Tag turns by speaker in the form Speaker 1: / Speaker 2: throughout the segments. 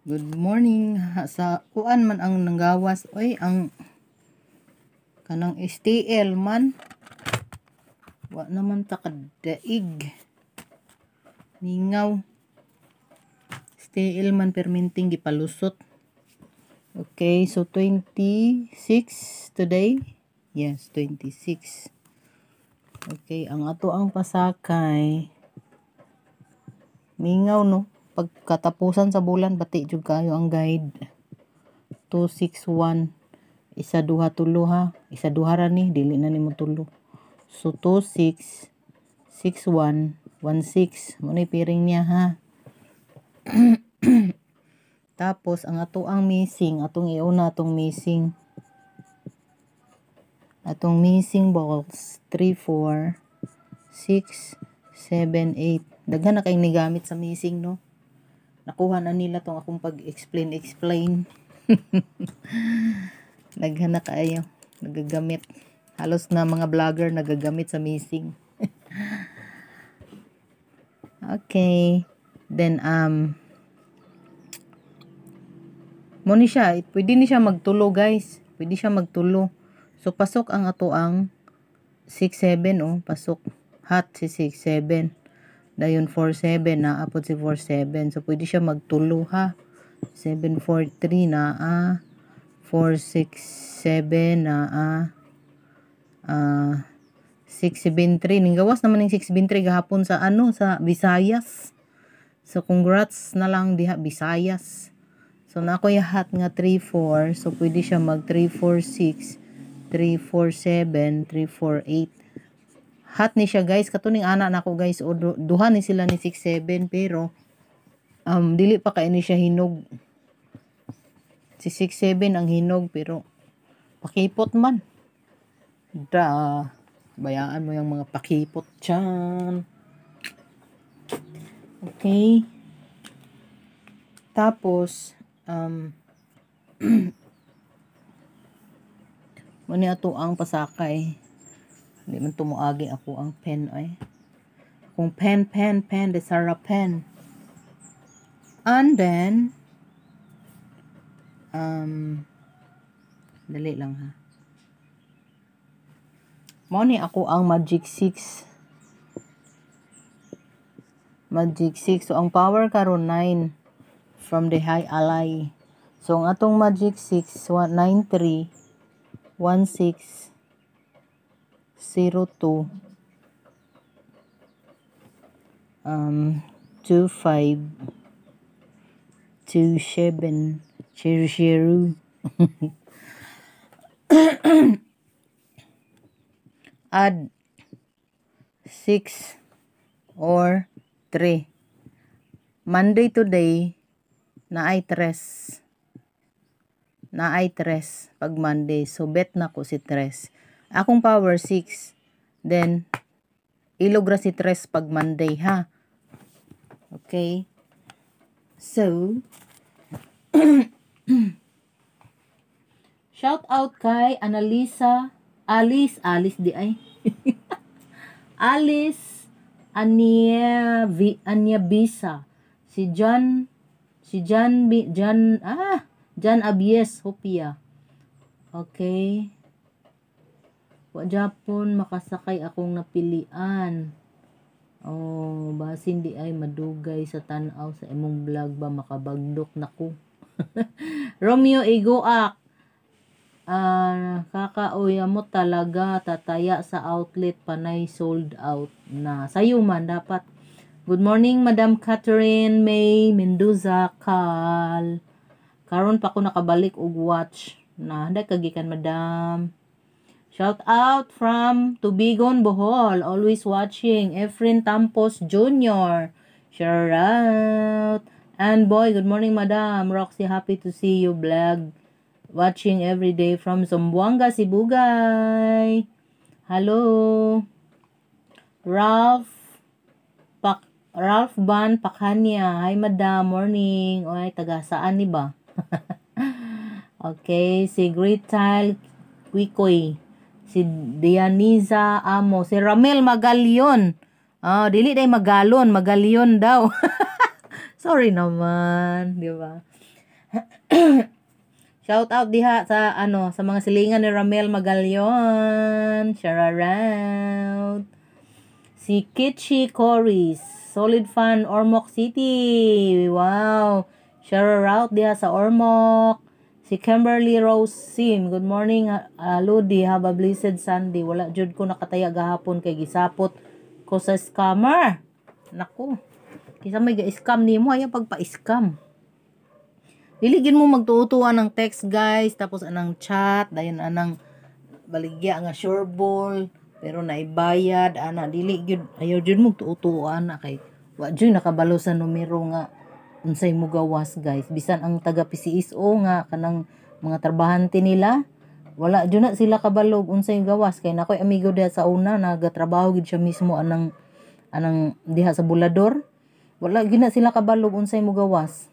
Speaker 1: Good morning. Sa kuan man ang nanggawas. Oy, ang kanang STL man. Wa naman ta kadaig. Ningaw. STL man perminting gipalusot. Okay, so 26 today. Yes, 26. Okay, ang ato ang pasakay. Mingaw no. Pagkatapusan sa bulan, bati jud kayo ang guide. 261. Isa duha tulo ha. Isa duha ra ni, dili na nimo tulo. So 26 61 16. Mo ni piring niya ha. Tapos ang ato ang missing, atong iuna atong missing. Atong missing balls 3 4 6 7 8. Daghan na kay nigamit sa missing no. Nakuha na nila tong akong pag-explain. Daghan na kaayo nagagamit. Halos na mga vlogger nagagamit sa missing. Okay. Then mo ni siya, pwede ni siya magtulo guys. Pwede siya magtulo. So pasok ang ato ang 6-7 oh, pasok. Hot si 6-7. Dayon 4-7 na apod si 4-7. So pwede siya magtulo ha. 7-4-3 na 4-6-7 na 6-7-3. Ninggawas naman ng 6-7-3 gahapon sa sa Visayas. So congrats na lang diha Visayas. So na ako yahat nga 3-4. So pwede siya mag 3-4-6, 3-4-7, 3-4-8. Hot ni siya guys. Katuning ana nako guys. O duha ni sila ni 6-7 pero dili pa kay ni siya hinog. Si 6-7 ang hinog pero pakipot man. Bayaan mo yung mga pakipot dyan. Okay. Tapos muna ato ang pasakay. Hindi man tumuagi ako ang pen ay. Kung pen, the Sarah pen. And then, dali lang ha. Muna ako ang Magic 6. Magic 6. So, ang power karon 9 from the high ally. So, ang atong Magic 6, 93, 16, 02 25 27 0 add 6 or 3. Monday today na ay 3 pag Monday. So bet na ko si 3. Akong power 6. Then, ilogra si 3 pag Monday, ha? Okay? So, shout out kay Annalisa, Alice di ay. Alice, Anya Bisa. Si John Abies, Hopia. Okay. Wa Japon makasakay akong napilian. Oh, basin di ay madugay sa tan-aw sa imong vlog ba makabagdok nako. Romeo Igoak. Kakauya mo talaga tataya sa outlet panay sold out na. Sayo man dapat. Good morning Madam Catherine May Mendoza Kal. Karon pa ko nakabalik og watch na. Handa kagikan Madam. Shout out from Tubigon, Bohol. Always watching. Efren Tampos Jr. Shout out. And boy, good morning, Madam. Roxy, happy to see you vlog. Watching every day from Zamboanga, Sibugay. Hello. Ralph Ban Pakanya. Hi, Madam. Morning. Oy, taga saan ni ba? Okay, si Great Tile Quikoy. Si Dianiza Amo, si Ramel Magalyon. Dili day Magalon, Magalyon daw. Sorry naman, di ba? Shout out diha sa sa mga silingan ni Ramel Magalyon. Share around. Si Kitchi Coris, solid fan Ormoc City. Wow. Share out diha sa Ormoc. Si Kimberly Rose Sim, good morning, Ludi, have a blessed Sunday. Wala jud ko nakataya gahapon kay gisapot ko sa scammer. Naku, kisa may ga-scam nimo, ayaw pagpa-scam. Diligin mo magtutuan ng text guys, tapos anang chat, dayon anang baligya nga sureball, pero naibayad, dili gyud, ayaw jud mo tutuan na kay wa jud nakabalo sa numero nga unsay mo gawas guys. Bisan ang taga PCSO nga kanang mga trabahante nila, wala jud na sila kabalog unsay gawas kay nakoy amigo diha sa una nagatrabaho gid siya mismo anang diha sa Bulador. Wala gid na sila kabalog unsay mo gawas.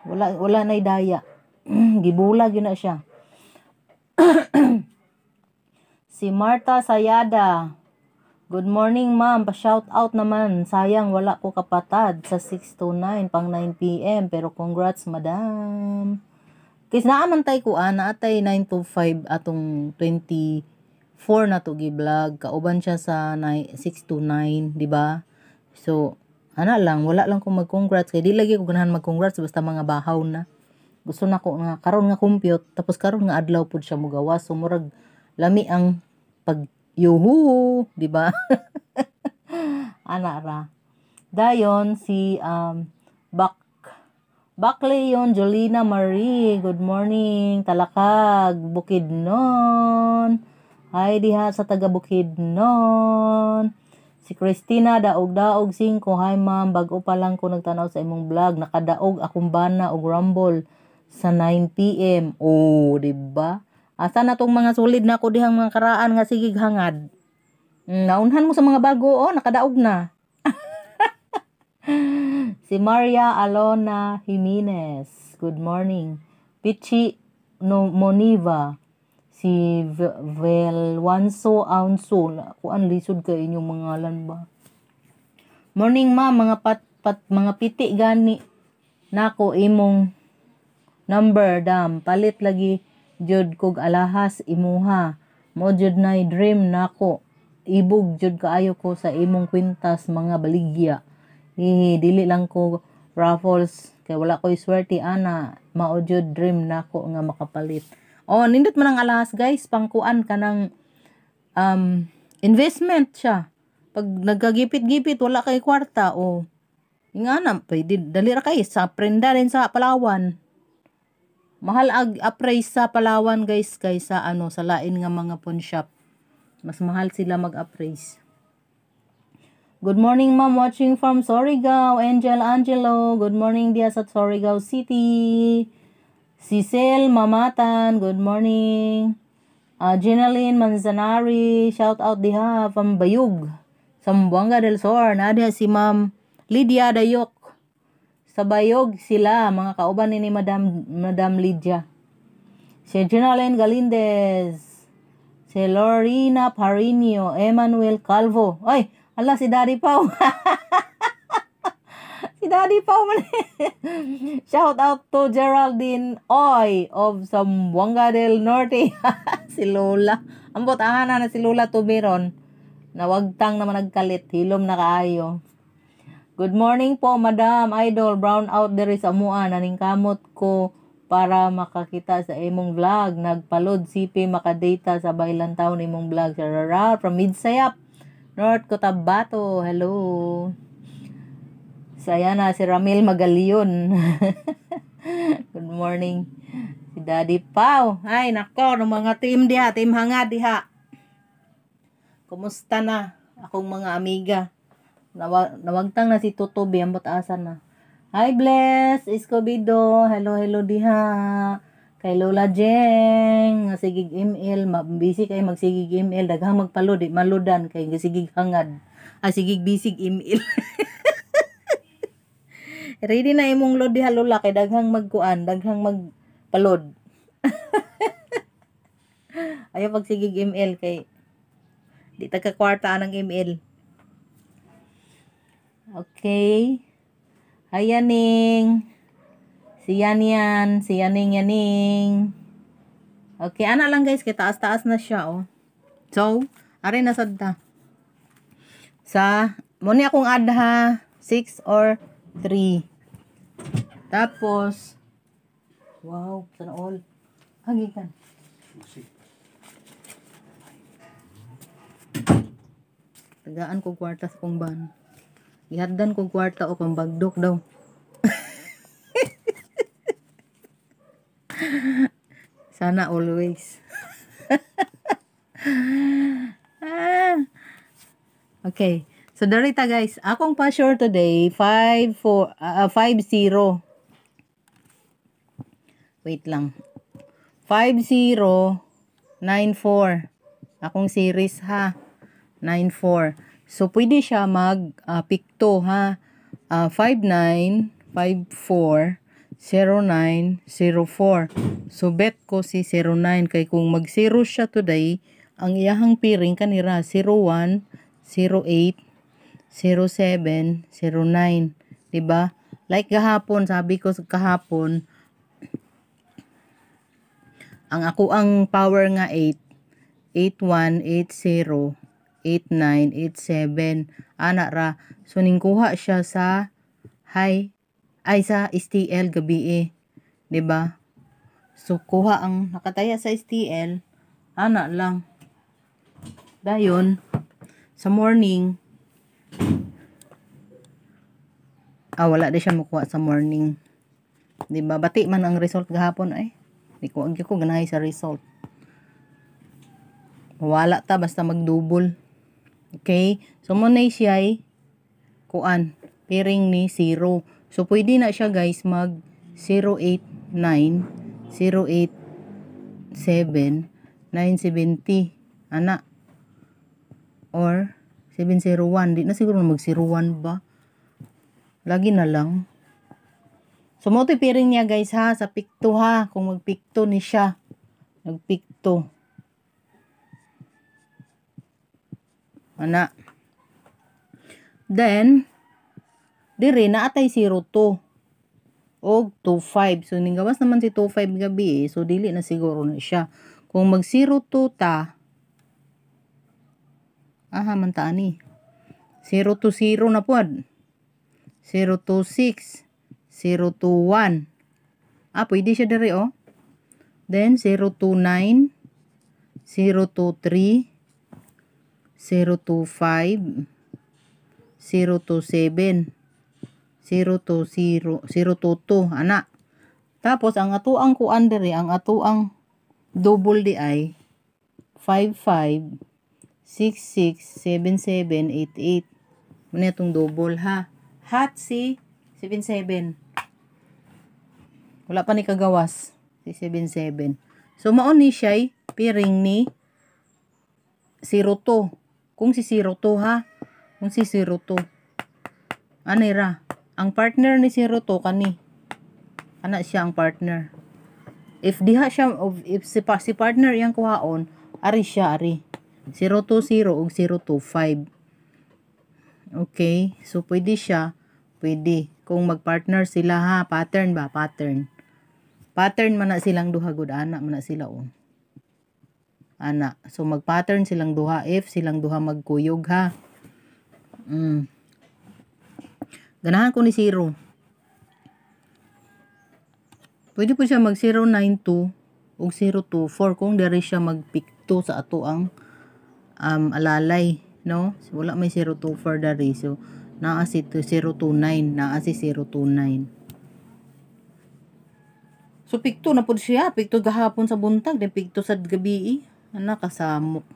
Speaker 1: Wala nay daya. Gibulag yun na siya. Si Marta Sayada, good morning ma'am, pa-shout out naman. Sayang wala ko kapatad sa 6 to 9 pang 9 PM pero congrats madam. Kis naaman tay ko atay 9 to 5 atong 24 na to gi-vlog. Kauban siya sa 6 to 9, di ba? So, wala lang ko mag-congrats kay di lagi ko ganahan mag-congrats basta mga bahaw na. Gusto na ko nga karon nga compute tapos karon nga adlaw pud siya mogawas. So murag lami ang pag yuhu, di ba? Ra. Dayon si Bakleyon Jolina Marie, good morning. Talakag, Bukidnon. Hi diha sa taga Bukidnon. Si Christina daog-daog 5. Hi ma'am, bago pa lang ko nagtanaw sa imong vlog. Nakadaog akong bana og rumble sa 9 PM. Oh, di ba? Asa na tong mga sulid na ako dihang mga karaan nga sigig hangad. Naunhan mo sa mga bago, nakadaog na. Si Maria Alona Jimenez, good morning. Pichi Moniva, si Velwanso Aunso, kuan lisod kay inyong mga ngalan ba? Morning ma'am, mga piti gani nako imong number dam, palit lagi jud kog alahas imuha. Mo jud nay dream nako. Ibog jud kaayo ko sa imong kwintas mga baligya. Dili lang ko raffles kay wala ko'y swerte ana. Mao jud dream nako nga makapalit. Nindot man ang alahas guys, pangkuan kanang investment siya. Pag nagkagipit-gipit wala kay kwarta nga na pwede dali ra kay sa prenda rin sa Palawan. Mahal appraise sa Palawan guys kaysa sa lain nga mga pawn shop. Mas mahal sila mag-appraise. Good morning ma'am, watching from Surigao. Angelo, good morning dia sa Surigao City. Cecil Mamatan, good morning. Jenaline Manzanari, shout out diha from Bayug, Zamboanga del Sur. Diha si Ma'am Lydia Dayok. Sa Bayog sila, mga kauban ni Madam Lydia. Si Jenaline Galindez. Si Lorena Parinio, Emmanuel Calvo. Ay, ala si Daddy Pau. Daddy Pau man. Shout out to Geraldine Oy of Zamboanga del Norte. Si Lola. Ambot na si Lola tumiron. Nawagtang naman nagkalit. Hilom na kaayo. Good morning po, Madam Idol. Brown out there sa mua. Naningkamot ko para makakita sa imong vlog. Nagpalod CP makadata sa Bailantaw na imong vlog. Sarara from Midsayap, North Cotabato. Hello. Saya na si Ramil Magalyon. Good morning. Si Daddy Pau. Ay, nako, ng mga team diha, team hangad diha. Kumusta na akong mga amiga? Nawagtang na si Tutobi, ambot asa na. Hi, Bless, Escobedo. Hello diha. Kay Lola Jeng, sigig email, busy kay magsigig email, daghang magpalod, maludan kay sigig hangad. Sigig bisig email. Ready na imong load diha Lola kay daghang magkuan, daghang magpalod. Ayaw pagsigig email kay di tagka kwarta ng email. Okay. Hayaning Si Yan, si Yaning. Okay, ana lang guys, kay taas-taas na siya, oh. So, ari na sad ta. Muna akong adha, 6 or 3. Tapos, wow, sana all. Hagikan. Tagaan ko kwarta sa kong ban. Ihaddan ko kwarta o pang bagdok daw. Sana always. Okay. So, darita guys. Akong pa-sure today, 50. Wait lang. 5094. Akong series ha. 94. So, pwede siya mag-picto ha. 5954 0904. So, bet ko si 09. Kay kung mag-0 siya today, ang iyahang piring kanira 01, 08, 07, 09. Diba? Like kahapon, sabi ko kahapon, ang power nga 8, 8180, 8987. Ana ra. So, ningkuha siya sa sa STL gabi diba? So, kuha ang nakataya sa STL, ana lang. Dayon, sa morning, wala di siya makuha sa morning. Diba? Bati man ang result gahapon ay. Di ko ganahay sa result. Wala ta, basta mag-double. Okay? So, muna siya ay kuan. Piring ni 0. So, pwede na siya guys mag 089, 087, 970. Ana. Or 701. Di na siguro mag 01 ba? Lagi na lang. So, mo ito piring niya guys ha. Sa picto ha. Kung magpicto ni siya. Nagpicto. Ana. Then, dire na atay 02 o 25. So, ninggawas naman si 25 gabi So, dili na siguro na siya. Kung mag 02 ta, man taani. 020 na pod. 026, 021. Pwede siya dire Then, 029, 023, 025, 027, 020, 022, ana. Tapos, ang atuang kuan diri, ang atuang double di ay 55, 66, 77, 88. Muna itong double ha. Hot si 77. Wala pa ni kagawas. Si 77. So, maon ni siya piring ni 02. Kung si 02 ha. Kung si 02. Anira. Ang partner ni 02 kani. Ana siya ang partner. If diha siya, if si partner iyang kuhaon, ari siya, ari. 020 o 025. Okay. So, pwede siya. Pwede. Kung mag-partner sila ha. Pattern ba? Pattern. Pattern man na silang duha. Good anak man na sila Ana. So, mag-pattern silang duha. If silang duha magkuyog ha. Ganahan ko ni 0. Pwede po siya mag 092 o 024 kung dari siya magpikto sa ato ang alalay. No? So, wala may 024 dari. So, naa si 029. Naa si 029. So, pikto na po siya. Pikto gahapon sa buntag. Then, pikto sa gabi. Anak, kasamok.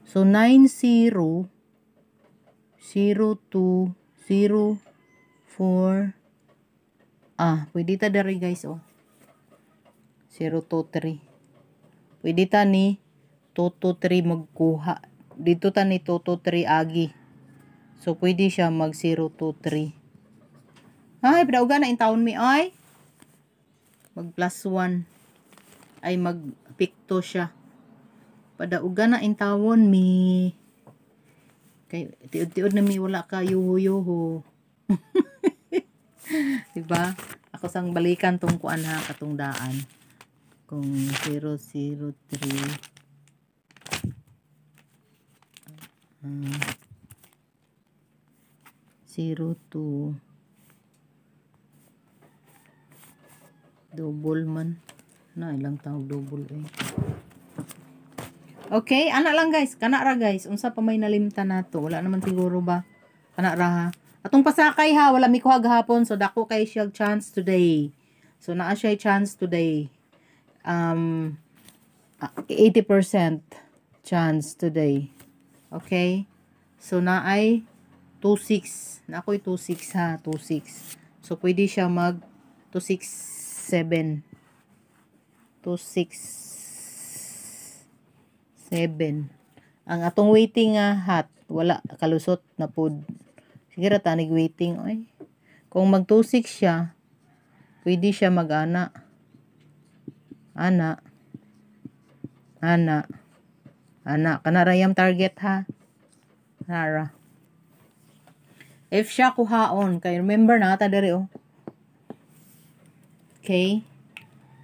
Speaker 1: So, 90, 02, 04. Pwede ta dari guys, 023. Pwede ta ni 223 magkuha. Dito ta ni 223 agi. So, pwede siya mag 023. Ay, pinauga na in taon mi, ay. Mag plus 1. Ay, mag pikto siya. Padauga na in tawon mi. Kay tiud-tiud na mi wala ka yuho-yuho. Diba? Ako sang balikan tong kuan ha, katong daan. Kung 003 02 double man na ilang tawag double eh. Okay, ana lang guys, kana ra guys, unsa pa may nalimtan nato, wala naman siguro ba, kana ra ha. Atong pasakay ha, wala mi kuha gahapon, so dako kay siya chance today. So naa siya chance today. 80% chance today. Okay? So naay 26. Na ako'y 26 ha, 26. So pwede siya mag 267. 267. Ang atong waiting hat, wala kalusot na pod. Sige ra tanig waiting oy. Kung mag 26 siya, pwede siya mag-ana. Ana. Kanara yung target ha. Kanara. If siya kuhaon, kay remember na ata dere oh. Okay.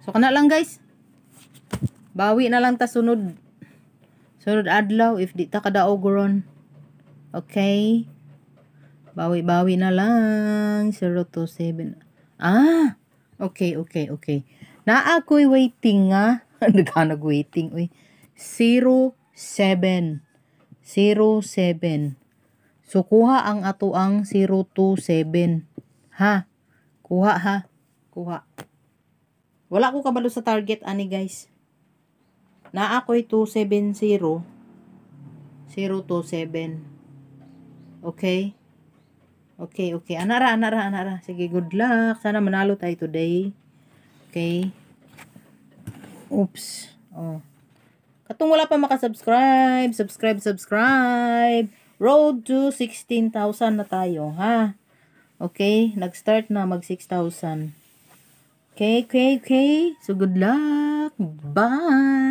Speaker 1: So kana lang guys. Bawi na lang ta sunod adlaw if di ta kadaog ron. Okay. Bawi na lang 027. Okay. Na ako'y waiting nga. Nag-waiting uy. 07. So kuha ang ato ang 027. Ha. Kuha. Wala ko kabalo sa target ani guys. Na ako'y 270 027. Okay. Anara. Sige, good luck. Sana manalo tayo today. Okay. Oops. Oh. Katong wala pa makasubscribe. Subscribe. Road to 16,000 na tayo, ha? Okay. Nag-start na mag 6,000. Okay. So, good luck. Bye.